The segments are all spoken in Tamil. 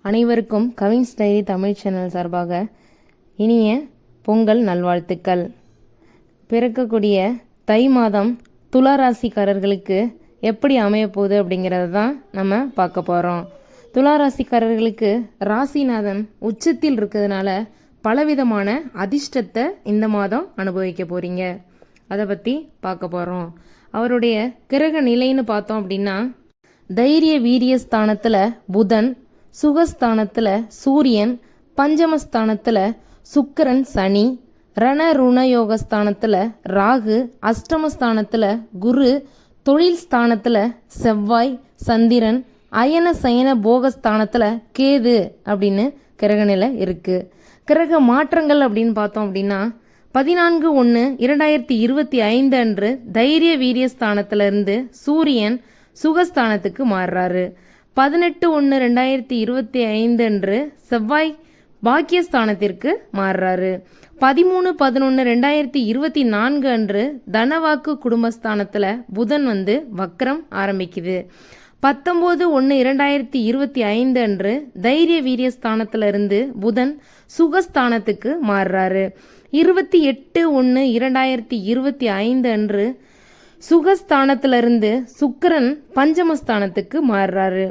அனைவருக்கும் கவின்ஸ் டைரி தமிழ் சேனல் சார்பாக இனிய பொங்கல் நல்வாழ்த்துக்கள். பிறக்கக்கூடிய தை மாதம் துளாராசிக்காரர்களுக்கு எப்படி அமைய போகுது அப்படிங்கிறத தான் நம்ம பார்க்க போகிறோம். துளாராசிக்காரர்களுக்கு ராசிநாதன் உச்சத்தில் இருக்கிறதுனால பலவிதமான அதிர்ஷ்டத்தை இந்த மாதம் அனுபவிக்க போகிறீங்க. அதை பற்றி பார்க்க போகிறோம். அவருடைய கிரக நிலைன்னு பார்த்தோம் அப்படின்னா தைரிய வீரிய ஸ்தானத்தில் புதன், சுகஸ்தானத்தில் சூரியன், பஞ்சமஸ்தானத்தில் சுக்கிரன் சனி, ரண ருண யோகஸ்தானத்தில் ராகு, அஷ்டமஸ்தானத்தில் குரு, தொழில் ஸ்தானத்தில் செவ்வாய், சந்திரன், அயன சயன போகஸ்தானத்தில் கேது அப்படின்னு கிரகநிலை இருக்குது. கிரக மாற்றங்கள் அப்படின்னு பார்த்தோம் அப்படின்னா 14/1/2025 அன்று தைரிய வீரியஸ்தானத்திலிருந்து சூரியன் சுகஸ்தானத்துக்கு மாறுறாரு. 18/1/2025 அன்று செவ்வாய் பாக்கியஸ்தானத்திற்கு மாறுறாரு. 13/11/2024 அன்று தனவாக்கு குடும்பஸ்தானத்தில் புதன் வக்ரம் ஆரம்பிக்குது. 19/1/2025 அன்று தைரிய வீரியஸ்தானத்திலிருந்து புதன் சுகஸ்தானத்துக்கு மாறுறாரு. 28/1/2025 அன்று சுகஸ்தானத்திலிருந்து சுக்கிரன் பஞ்சமஸ்தானத்துக்கு மாறுறாரு.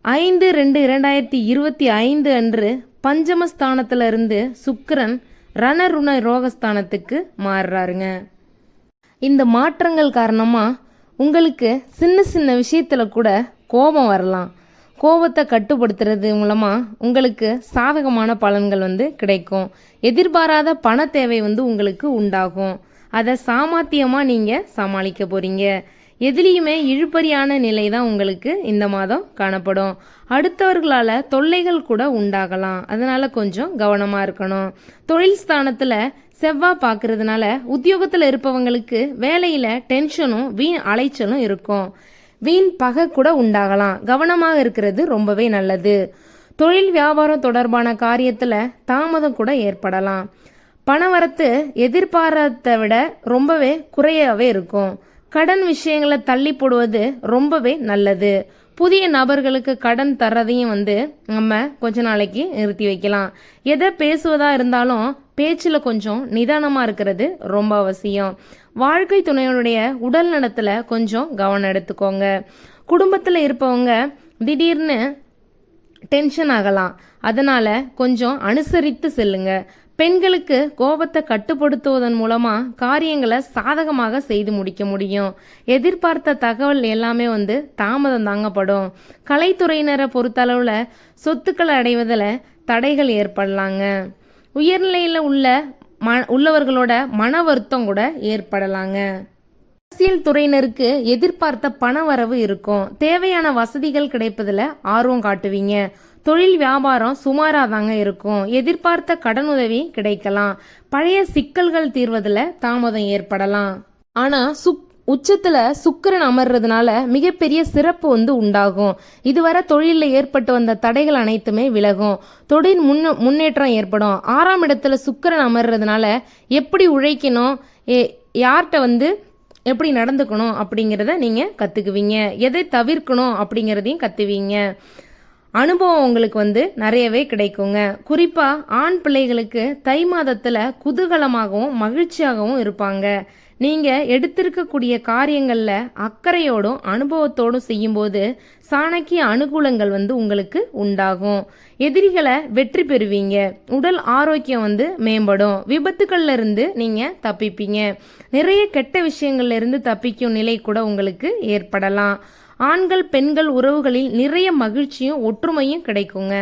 5/2/2025 அன்று பஞ்சமஸ்தானத்திலிருந்து சுக்கிரன் ரணருண ரோகஸ்தானத்துக்கு மாறுறாருங்க. இந்த மாற்றங்கள் காரணமா உங்களுக்கு சின்ன சின்ன விஷயத்துல கூட கோபம் வரலாம். கோபத்தை கட்டுப்படுத்துறது மூலமா உங்களுக்கு சாதகமான பலன்கள் கிடைக்கும். எதிர்பாராத பண தேவை உங்களுக்கு உண்டாகும். அதை சாமர்த்தியமாக நீங்கள் சமாளிக்க போகிறீங்க. எதுலேயுமே இழுபறியான நிலை தான் உங்களுக்கு இந்த மாதம் காணப்படும். அடுத்தவர்களால் தொல்லைகள் கூட உண்டாகலாம். அதனால் கொஞ்சம் கவனமாக இருக்கணும். தொழில் ஸ்தானத்தில் செவ்வாய் பார்க்கறதுனால உத்தியோகத்தில் இருப்பவங்களுக்கு வேலையில் டென்ஷனும் வீண் அலைச்சலும் இருக்கும். வீண் பகை கூட உண்டாகலாம். கவனமாக இருக்கிறது ரொம்பவே நல்லது. தொழில் வியாபாரம் தொடர்பான காரியத்தில் தாமதம் கூட ஏற்படலாம். பணவரத்து எதிர்பாராததை விட ரொம்பவே குறையாவே இருக்கும். கடன் விஷயங்களை தள்ளி போடுவது ரொம்பவே நல்லது. புதிய நபர்களுக்கு கடன் தர்றதையும் நம்ம கொஞ்ச நாளைக்கு நிறுத்தி வைக்கலாம். எதை பேசுவதா இருந்தாலும் பேச்சில் கொஞ்சம் நிதானமாக இருக்கிறது ரொம்ப அவசியம். வாழ்க்கை துணையோடைய உடல் நலத்தில் கொஞ்சம் கவனம் எடுத்துக்கோங்க. குடும்பத்தில் இருப்பவங்க திடீர்னு டென்ஷன் ஆகலாம். அதனால கொஞ்சம் அனுசரித்து செல்லுங்க. பெண்களுக்கு கோபத்தை கட்டுப்படுத்துவதன் மூலமா காரியங்களை சாதகமாக செய்து முடிக்க முடியும். எதிர்பார்த்த தகவல் எல்லாமே தாமதம் தாங்கப்படும். கலைத்துறையினரை பொறுத்தளவுல சொத்துக்களை அடைவதில் தடைகள் ஏற்படலாங்க. உயர்நிலையில் உள்ளவர்களோட மன வருத்தம் கூட ஏற்படலாங்க. அரசியல் துறையினருக்கு எதிர்பார்த்த பண வரவு இருக்கும். தேவையான வசதிகள் கிடைப்பதில் ஆர்வம் காட்டுவீங்க. தொழில் வியாபாரம் சுமாராதாங்க இருக்கும். எதிர்பார்த்த கடனுதவி கிடைக்கலாம். பழைய சிக்கல்கள் தீர்வதில் தாமதம் ஏற்படலாம். ஆனா உச்சத்துல சுக்கிரன் அமர்றதுனால மிகப்பெரிய சிறப்பு உண்டாகும். இதுவரை தொழிலில் ஏற்பட்டு வந்த தடைகள் அனைத்துமே விலகும். தொழில் முன்னேற்றம் ஏற்படும். 6ஆம் இடத்துல சுக்கிரன் அமர்றதுனால எப்படி உழைக்கணும், யார்கிட்ட எப்படி நடந்துக்கணும் அப்படிங்கிறத நீங்க கத்துக்குவீங்க. எதை தவிர்க்கணும் அப்படிங்கிறதையும் கத்துவீங்க. அனுபவம் உங்களுக்கு நிறையவே கிடைக்குங்க. குறிப்பா ஆண் பிள்ளைகளுக்கு தை மாதத்துல குதூகலமாகவும் மகிழ்ச்சியாகவும் இருப்பாங்க. நீங்க எடுத்திருக்கக்கூடிய காரியங்கள்ல அக்கறையோடும் அனுபவத்தோடும் செய்யும்போது சாணக்கிய அனுகூலங்கள் உங்களுக்கு உண்டாகும். எதிரிகளை வெற்றி பெறுவீங்க. உடல் ஆரோக்கியம் மேம்படும். விபத்துக்கள்ல இருந்து நீங்க தப்பிப்பீங்க. நிறைய கெட்ட விஷயங்கள்ல இருந்து தப்பிக்கும் நிலை கூட உங்களுக்கு ஏற்படலாம். ஆண்கள் பெண்கள் உறவுகளில் நிறைய மகிழ்ச்சியும் ஒற்றுமையும் கிடைக்குங்க.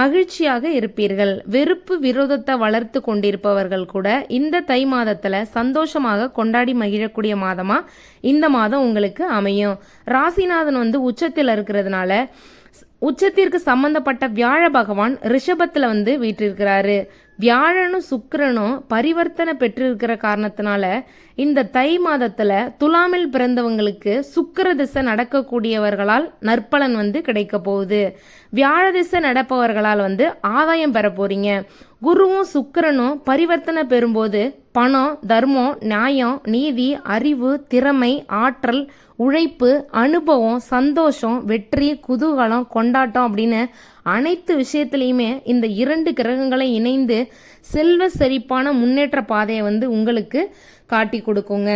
மகிழ்ச்சியாக இருப்பீர்கள். வெறுப்பு விரோதத்தை வளர்த்து கொண்டிருப்பவர்கள் கூட இந்த தை மாதத்துல சந்தோஷமாக கொண்டாடி மகிழக்கூடிய மாதமா இந்த மாதம் உங்களுக்கு அமையும். ராசிநாதன் உச்சத்தில் இருக்கிறதுனால உச்சத்திற்கு சம்பந்தப்பட்ட வியாழ பகவான் ரிஷபத்துல வீற்றிருக்கிறாரு. வியாழனும் சுக்கிரனும் பரிவர்த்தனை பெற்றிருக்கிற காரணத்தினால இந்த தை மாதத்துல துலாமில் பிறந்தவங்களுக்கு சுக்கிர திசை நடக்கக்கூடியவர்களால் நற்பலன் கிடைக்க போகுது. வியாழ திசை நடப்பவர்களால் ஆதாயம் பெற போறீங்க. குருவும் சுக்கிரனும் பரிவர்த்தனை பெறும்போது பணம், தர்மம், நியாயம், நீதி, அறிவு, திறமை, ஆற்றல், உழைப்பு, அனுபவம், சந்தோஷம், வெற்றி, குதூகலம், கொண்டாட்டம் அப்படின்னு அனைத்து விஷயத்திலையுமே இந்த 2 கிரகங்களை இணைந்து செல்வ செழிப்பான முன்னேற்ற பாதையை வந்து உங்களுக்கு காட்டி கொடுக்குங்க.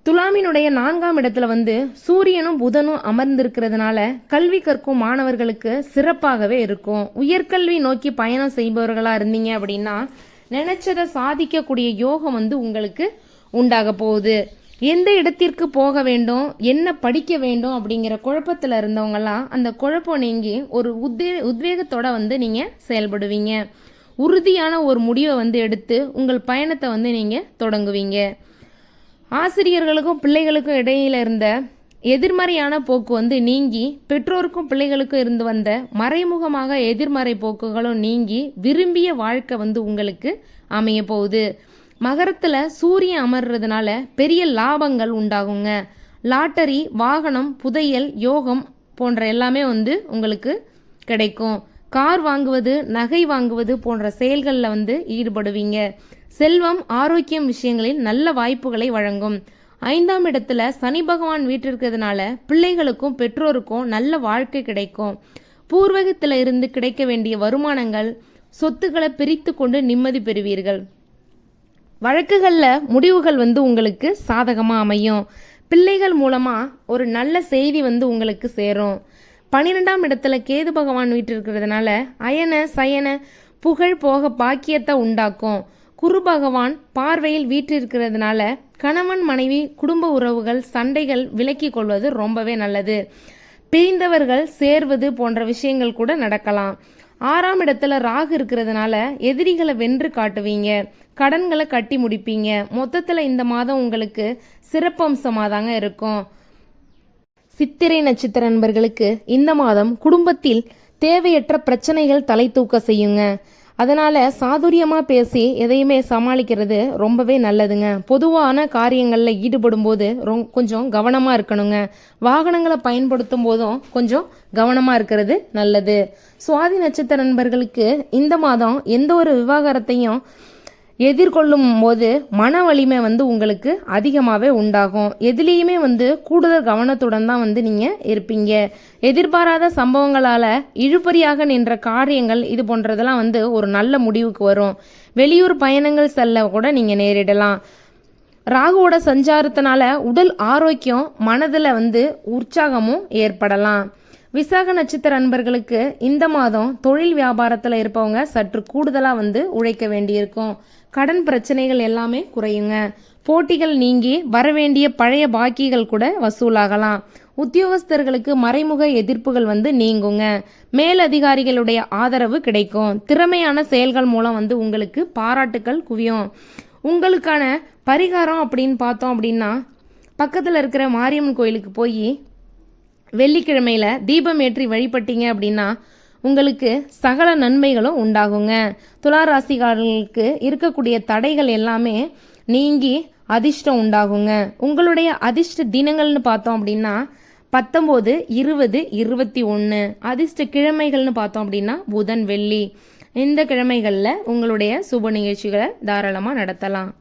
துலாமினுடைய 4ஆம் இடத்துல வந்து சூரியனும் புதனும் அமர்ந்திருக்கிறதுனால கல்வி கற்கும் மாணவர்களுக்கு சிறப்பாகவே இருக்கும். உயர்கல்வி நோக்கி பயணம் செய்பவர்களா இருந்தீங்க அப்படின்னா நினைச்சதை சாதிக்கக்கூடிய யோகம் வந்து உங்களுக்கு உண்டாக போகுது. எந்த இடத்திற்கு போக வேண்டும், என்ன படிக்க வேண்டும் அப்படிங்கிற குழப்பத்தில் இருந்தவங்கலாம் அந்த குழப்பம் நீங்கி ஒரு உத்வேகத்தோட வந்து நீங்கள் செயல்படுவீங்க. உறுதியான ஒரு முடிவை வந்து எடுத்து உங்கள் பயணத்தை வந்து நீங்கள் தொடங்குவீங்க. ஆசிரியர்களுக்கும் பிள்ளைகளுக்கும் இடையில இருந்த எதிர்மறையான போக்கு வந்து நீங்கி பெற்றோருக்கும் பிள்ளைகளுக்கும் இருந்து வந்த மறைமுகமாக எதிர்மறை போக்குகளும் நீங்கி விரும்பிய வாழ்க்கை வந்து உங்களுக்கு அமைய போகுது. மகரத்துல சூரியன் அமர்றதுனால பெரிய லாபங்கள் உண்டாகுங்க. லாட்டரி, வாகனம், புதையல், யோகம் போன்ற எல்லாமே வந்து உங்களுக்கு கிடைக்கும். கார் வாங்குவது, நகை வாங்குவது போன்ற செயல்களில் வந்து ஈடுபடுவீங்க. செல்வம், ஆரோக்கியம் விஷயங்களில் நல்ல வாய்ப்புகளை வழங்கும். 5ஆம் இடத்துல சனி பகவான் வீட்டிருக்கிறதுனால பிள்ளைகளுக்கும் பெற்றோருக்கும் நல்ல வாழ்க்கை கிடைக்கும். பூர்வீகத்தில் இருந்து கிடைக்க வேண்டிய வருமானங்கள், சொத்துக்களை பிரித்து கொண்டு நிம்மதி பெறுவீர்கள். வழக்குகளில் முடிவுகள் வந்து உங்களுக்கு சாதகமாக அமையும். பிள்ளைகள் மூலமாக ஒரு நல்ல செய்தி வந்து உங்களுக்கு சேரும். 12ஆம் இடத்துல கேது பகவான் வீட்டிருக்கிறதுனால அயன சயன புகழ் போக பாக்கியத்தை உண்டாக்கும். குரு பகவான் பார்வையில் வீற்றிருக்கிறதுனால கணவன் மனைவி குடும்ப உறவுகள் சண்டைகள் விலக்கி கொள்வது ரொம்பவே நல்லது. பிரிந்தவர்கள் சேர்வது போன்ற விஷயங்கள் கூட நடக்கலாம். 6ஆம் இடத்துல ராகு இருக்கிறதுனால எதிரிகளை வென்று காட்டுவீங்க. கடன்களை கட்டி முடிப்பீங்க. மொத்தத்தில் இந்த மாதம் உங்களுக்கு சிறப்பம்சமாக தாங்க இருக்கும். சித்திரை நட்சத்திர நண்பர்களுக்கு இந்த மாதம் குடும்பத்தில் தேவையற்ற பிரச்சனைகள் தலை தூக்க செய்யுங்க. அதனால சாதுரியமா பேசி எதையுமே சமாளிக்கிறது ரொம்பவே நல்லதுங்க. பொதுவான காரியங்கள்ல ஈடுபடும் போது கொஞ்சம் கவனமா இருக்கணுங்க. வாகனங்களை பயன்படுத்தும் போதும் கொஞ்சம் கவனமா இருக்கிறது நல்லது. சுவாதி நட்சத்திர நண்பர்களுக்கு இந்த மாதம் எந்த ஒரு விவகாரத்தையும் எதிர்கொள்ளும் போது மன வலிமை வந்து உங்களுக்கு அதிகமாகவே உண்டாகும். எதுலேயுமே வந்து கூடுதல் கவனத்துடன் தான் வந்து நீங்கள் இருப்பீங்க. எதிர்பாராத சம்பவங்களால் இழுபறியாக நின்ற காரியங்கள் இது போன்றதெல்லாம் வந்து ஒரு நல்ல முடிவுக்கு வரும். வெளியூர் பயணங்கள் செல்ல கூட நீங்கள் நேரிடலாம். ராகுவோட சஞ்சாரத்தினால உடல் ஆரோக்கியம், மனதில் வந்து உற்சாகமும் ஏற்படலாம். விசாக நட்சத்திர அன்பர்களுக்கு இந்த மாதம் தொழில் வியாபாரத்தில் இருப்பவங்க சற்று கூடுதலாக வந்து உழைக்க வேண்டியிருக்கும். கடன் பிரச்சனைகள் எல்லாமே குறையுங்க. போட்டிகள் நீங்கி வரவேண்டிய பழைய பாக்கிகள் கூட வசூலாகலாம். உத்தியோகஸ்தர்களுக்கு மறைமுக எதிர்ப்புகள் வந்து நீங்குங்க. மேலதிகாரிகளுடைய ஆதரவு கிடைக்கும். திறமையான செயல்கள் மூலம் வந்து உங்களுக்கு பாராட்டுக்கள் குவியும். உங்களுக்கான பரிகாரம் அப்படின்னு பார்த்தோம் அப்படின்னா பக்கத்தில் இருக்கிற மாரியம்மன் கோயிலுக்கு போய் வெள்ளிக்கிழமையில தீபம் ஏற்றி வழிபட்டீங்க அப்படின்னா உங்களுக்கு சகல நன்மைகளும் உண்டாகுங்க. துளாராசிக்காரர்களுக்கு இருக்கக்கூடிய தடைகள் எல்லாமே நீங்கி அதிர்ஷ்டம் உண்டாகுங்க. உங்களுடைய அதிர்ஷ்ட தினங்கள்னு பார்த்தோம் அப்படின்னா 19, 20, 21. அதிர்ஷ்ட கிழமைகள்னு பார்த்தோம் அப்படின்னா புதன், வெள்ளி. இந்த கிழமைகளில் உங்களுடைய சுப நிகழ்ச்சிகளை தாராளமாக நடத்தலாம்.